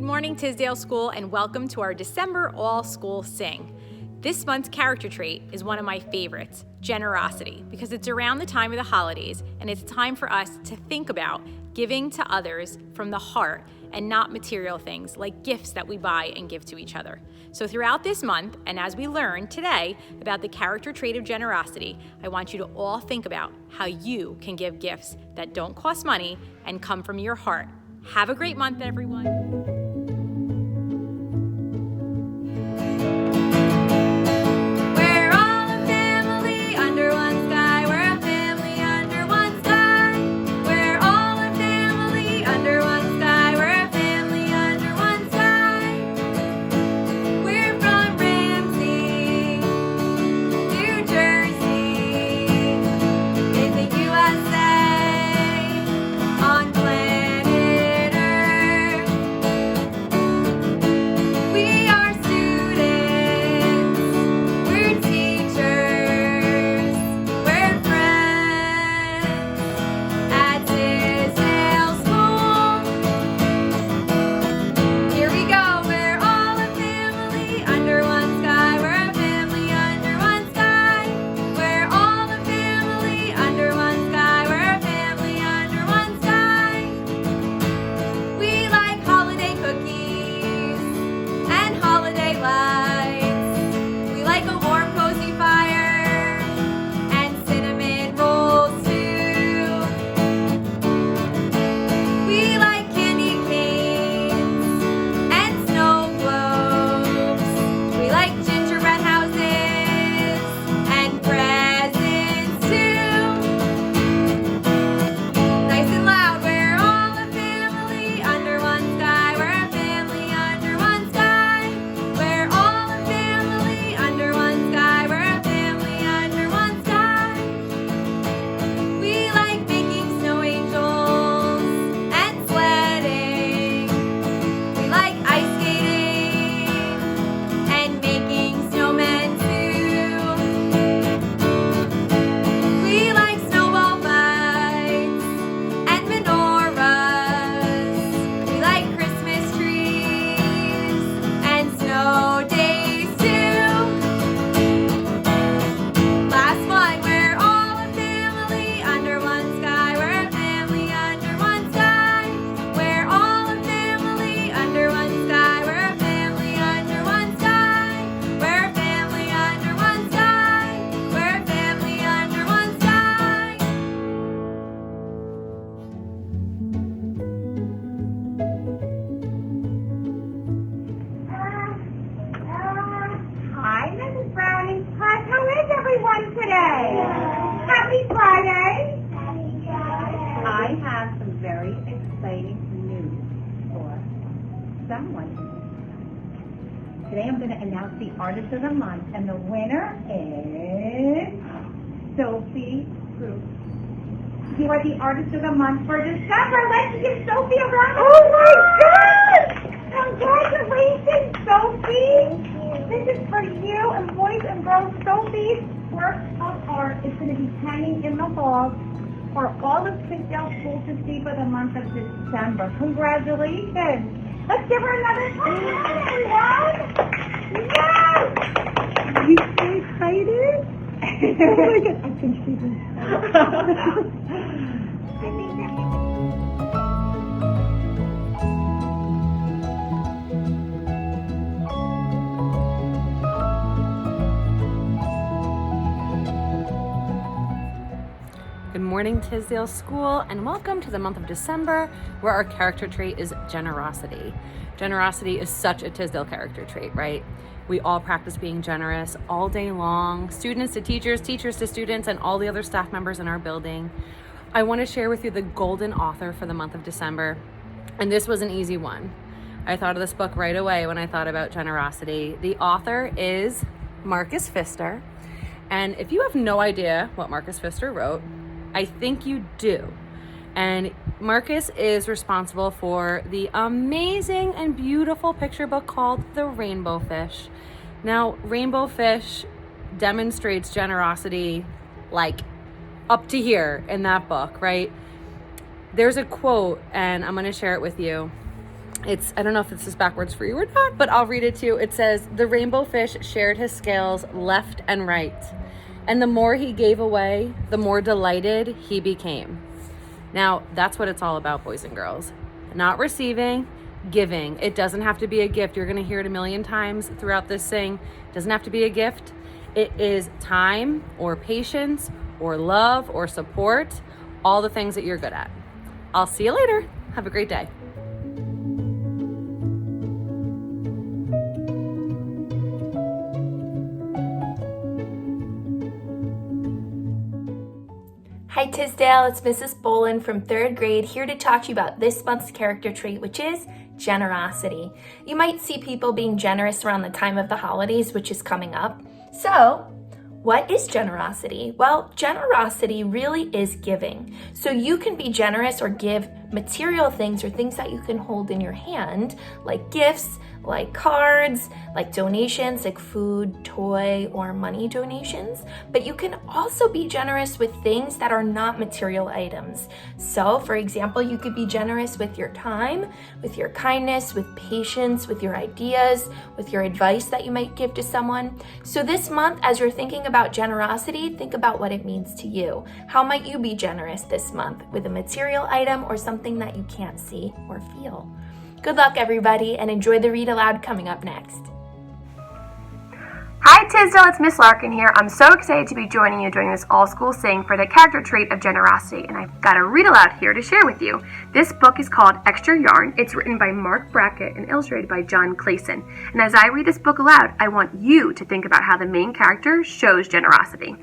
Good morning, Tisdale School, and welcome to our December All-School Sing. This month's character trait is one of my favorites, generosity, because it's around the time of the holidays, and it's time for us to think about giving to others from the heart and not material things like gifts that we buy and give to each other. So throughout this month, and as we learn today about the character trait of generosity, I want you to all think about how you can give gifts that don't cost money and come from your heart. Have a great month, everyone. Brownie Class, how is everyone today? Happy Friday! I have some very exciting news for someone. Today I'm going to announce the Artist of the Month, and the winner is Sophie Cruz. You are the Artist of the Month for December. Let's give Sophie a round of applause! Oh my God! Congratulations, Sophie! This is for you, and boys and girls. Sophie's work of art is going to be hanging in the hall for all of Tisdale School to see for the month of December. Congratulations! Let's give her another hand, everyone! Yes! Are you so excited? Oh my God, I think she's Good morning, Tisdale School, and welcome to the month of December, where our character trait is generosity. Generosity is such a Tisdale character trait, right? We all practice being generous all day long, students to teachers, teachers to students, and all the other staff members in our building. I want to share with you the golden author for the month of December, and this was an easy one. I thought of this book right away when I thought about generosity. The author is Marcus Pfister, and if you have no idea what Marcus Pfister wrote, I think you do. And Marcus is responsible for the amazing and beautiful picture book called The Rainbow Fish. Now, Rainbow Fish demonstrates generosity like up to here in that book, right? There's a quote, and I'm going to share it with you. I don't know if this is backwards for you or not, but I'll read it to you. It says, "The rainbow fish shared his scales left and right, and the more he gave away, the more delighted he became." Now, that's what it's all about, boys and girls. Not receiving, giving. It doesn't have to be a gift. You're going to hear it a million times throughout this thing. It doesn't have to be a gift. It is time or patience or love or support, all the things that you're good at. I'll see you later. Have a great day. Hi Tisdale, it's Mrs. Boland from 3rd grade here to talk to you about this month's character trait, which is generosity. You might see people being generous around the time of the holidays, which is coming up. So, what is generosity? Well, generosity really is giving. So you can be generous or give material things or things that you can hold in your hand, like gifts, like cards, like donations, like food, toy, or money donations. But you can also be generous with things that are not material items. So, for example, you could be generous with your time, with your kindness, with patience, with your ideas, with your advice that you might give to someone. So this month, as you're thinking about generosity, think about what it means to you. How might you be generous this month with a material item or something that you can't see or feel? Good luck, everybody, and enjoy the read aloud coming up next. Hi Tisdale, it's Miss Larkin here. I'm so excited to be joining you during this all-school sing for the character trait of generosity, and I've got a read aloud here to share with you. This book is called Extra Yarn. It's written by Mark Brackett and illustrated by John Clayson. And as I read this book aloud, I want you to think about how the main character shows generosity.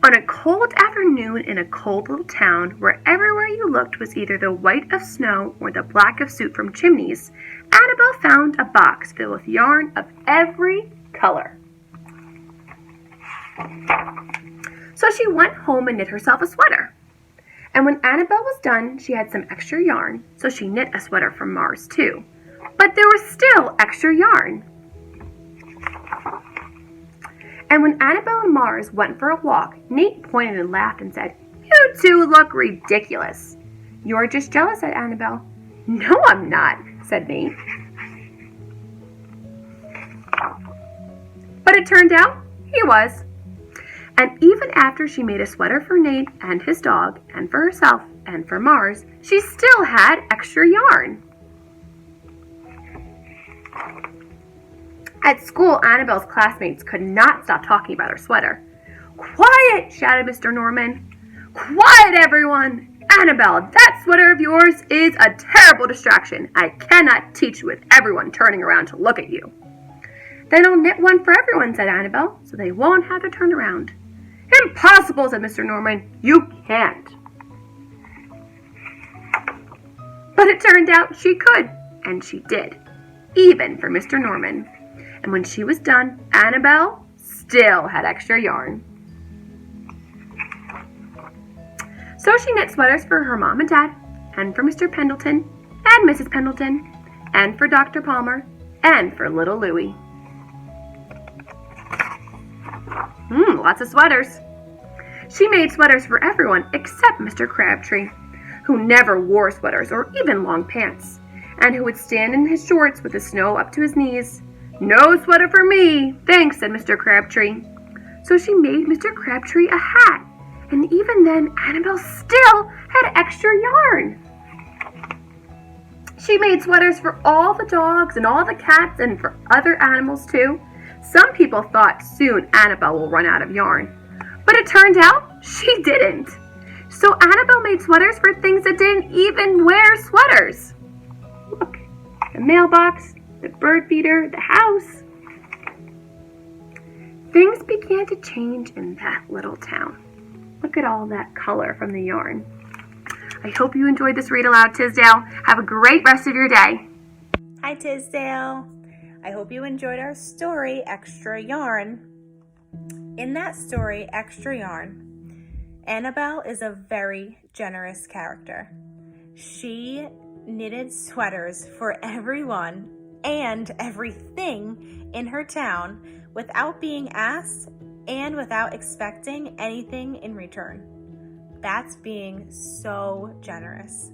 On a cold afternoon in a cold little town where everywhere you looked was either the white of snow or the black of soot from chimneys, Annabelle found a box filled with yarn of every color. So she went home and knit herself a sweater. And when Annabelle was done, she had some extra yarn, so she knit a sweater for Mars too. But there was still extra yarn. And when Annabelle and Mars went for a walk, Nate pointed and laughed and said, "You two look ridiculous." "You're just jealous," said Annabelle. "No, I'm not," said Nate. But it turned out he was. And even after she made a sweater for Nate and his dog, and for herself and for Mars, she still had extra yarn. At school, Annabelle's classmates could not stop talking about her sweater. "Quiet!" shouted Mr. Norman. "Quiet, everyone! Annabelle, that sweater of yours is a terrible distraction. I cannot teach with everyone turning around to look at you." "Then I'll knit one for everyone," said Annabelle, "so they won't have to turn around." "Impossible," said Mr. Norman. "You can't." But it turned out she could, and she did, even for Mr. Norman. And when she was done, Annabelle still had extra yarn. So she knit sweaters for her mom and dad, and for Mr. Pendleton, and Mrs. Pendleton, and for Dr. Palmer, and for little Louie. Lots of sweaters. She made sweaters for everyone except Mr. Crabtree, who never wore sweaters or even long pants, and who would stand in his shorts with the snow up to his knees. "No sweater for me, thanks," said Mr. Crabtree. So she made Mr. Crabtree a hat, and even then Annabelle still had extra yarn. She made sweaters for all the dogs and all the cats and for other animals too. Some people thought soon Annabelle will run out of yarn, but it turned out she didn't. So Annabelle made sweaters for things that didn't even wear sweaters. Look, the mailbox, the bird feeder, the house. Things began to change in that little town. Look at all that color from the yarn. I hope you enjoyed this read aloud, Tisdale. Have a great rest of your day. Hi, Tisdale. I hope you enjoyed our story, Extra Yarn. In that story, Extra Yarn, Annabelle is a very generous character. She knitted sweaters for everyone and everything in her town without being asked and without expecting anything in return. That's being so generous.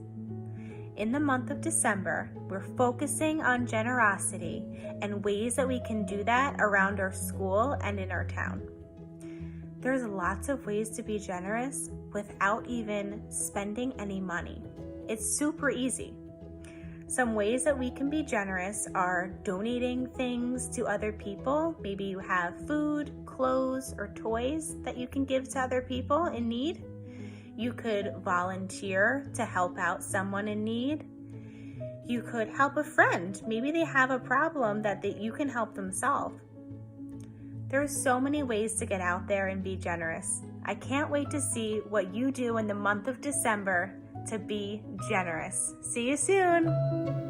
In the month of December, we're focusing on generosity and ways that we can do that around our school and in our town. There's lots of ways to be generous without even spending any money. It's super easy. Some ways that we can be generous are donating things to other people. Maybe you have food, clothes, or toys that you can give to other people in need. You could volunteer to help out someone in need. You could help a friend. Maybe they have a problem that you can help them solve. There are so many ways to get out there and be generous. I can't wait to see what you do in the month of December to be generous. See you soon.